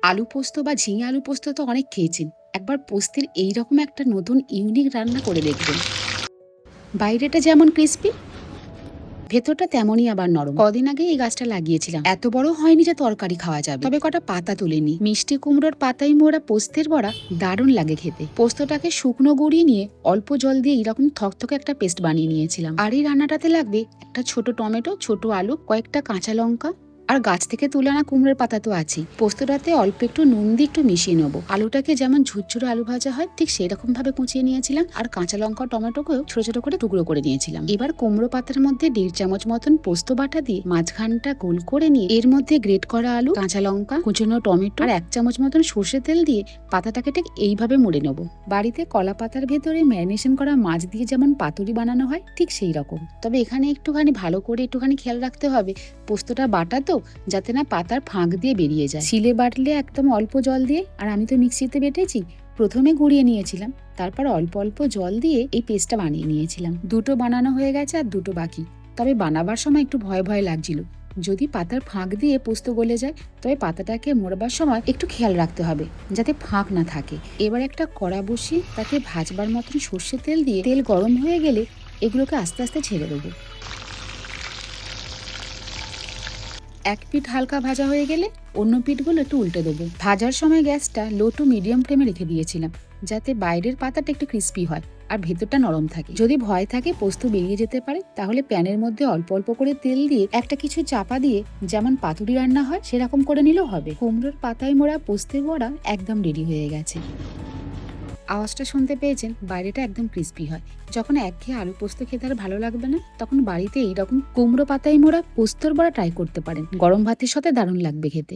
আলু পোস্ত বা ঝিঙে আলু পোস্ত তো অনেক খেয়েছেন। একবার পোস্তের এইরকম একটা নতুন ইউনিক রান্না করে দেখবেন। বাইরেটা যেমন ক্রিস্পি, ভেতরটা তেমনই আবার নরম। কদিন আগে এই গাছটা লাগিয়েছিলাম, এত বড় হয়নি যে তরকারি খাওয়া যাবে, তবে কটা পাতা তুলেনি। মিষ্টি কুমড়োর পাতায় মোড়া পোস্তের বড়া দারুণ লাগে খেতে। পোস্তটাকে শুকনো গুঁড়িয়ে নিয়ে অল্প জল দিয়ে এরকম থকথকে একটা পেস্ট বানিয়ে নিয়েছিলাম। আর এই রান্নাটাতে লাগবে একটা ছোট টমেটো, ছোট আলু, কয়েকটা কাঁচা লঙ্কা, আর গাছ থেকে তুলে আনা কুমড়োর পাতা তো আছেই। পোস্তটাতে অল্প একটু নুন দিয়ে একটু মিশিয়ে নেবো। আলুটাকে যেমন ঝুরঝুরে আলু ভাজা হয় ঠিক সেরকম ভাবে কুচিয়ে নিয়েছিলাম, আর কাঁচা লঙ্কা টমেটোকেও ছোট ছোট করে টুকরো করে নিয়েছিলাম। এবার কুমড়ো পাতার মধ্যে 1.5 চামচ মতন পোস্ত বাটা দিয়ে মাঝখানটা গোল করে নিয়ে এর মধ্যে গ্রেট করা আলু, কাঁচা লঙ্কা, কুচনো টমেটো আর 1 চামচ মতন সর্ষে তেল দিয়ে পাতাটাকে ঠিক এইভাবে মুড়ে নেবো। বাড়িতে কলা পাতার ভেতরে ম্যারিনেশন করা মাছ দিয়ে যেমন পাতুরি বানানো হয় ঠিক সেই রকম। তবে এখানে একটুখানি ভালো করে একটুখানি খেয়াল রাখতে হবে, পোস্তটা বাটা তো, যাতে না পাতার ফাঁক দিয়ে বেরিয়ে যায়। শিলে বাটলে একদম অল্প জল দিয়ে, আর আমি তো মিক্সিতে বেটেছি, প্রথমে গুঁড়িয়ে নিয়েছিলাম, তারপর অল্প অল্প জল দিয়ে এই পেস্টটা বানিয়ে নিয়েছিলাম। দুটো বানানো হয়ে গেছে আর দুটো বাকি। তবে বানাবার সময় একটু ভয় ভয় লাগছিল, যদি পাতার ফাঁক দিয়ে পোস্ত গলে যায়। তবে পাতাটাকে মোড়বার সময় একটু খেয়াল রাখতে হবে যাতে ফাঁক না থাকে। এবার একটা কড়া বসিয়ে তাতে ভাজবার মতন সর্ষে তেল দিয়ে, তেল গরম হয়ে গেলে এগুলোকে আস্তে আস্তে ছেড়ে দেবো। এক পিঠ হালকা ভাজা হয়ে গেলে অন্য পিঠগুলো একটু উল্টে দেবো। ভাজার সময় গ্যাসটা লো টু মিডিয়াম ফ্লেমে রেখে দিয়েছিলাম, যাতে বাইরের পাতাটা একটু ক্রিস্পি হয় আর ভেতরটা নরম থাকে। যদি ভয় থাকে পোস্ত বেরিয়ে যেতে পারে, তাহলে প্যানের মধ্যে অল্প অল্প করে তেল দিয়ে একটা কিছু চাপা দিয়ে যেমন পাতুরি রান্না হয় সেরকম করে নিলেও হবে। কুমড়োর পাতায় মোড়া পোস্তের বড়া একদম রেডি হয়ে গেছে। আওয়াজটা শুনতে পেয়েছেন, বাইরেটা একদম ক্রিস্পি হয়। যখন একঘেয়ে আলু পোস্ত খেতে আর ভালো লাগবে না, তখন বাড়িতে এইরকম কুমড়ো পাতায় মোড়া পোস্তর বড়া ট্রাই করতে পারেন। গরম ভাতের সাথে দারুণ লাগবে খেতে।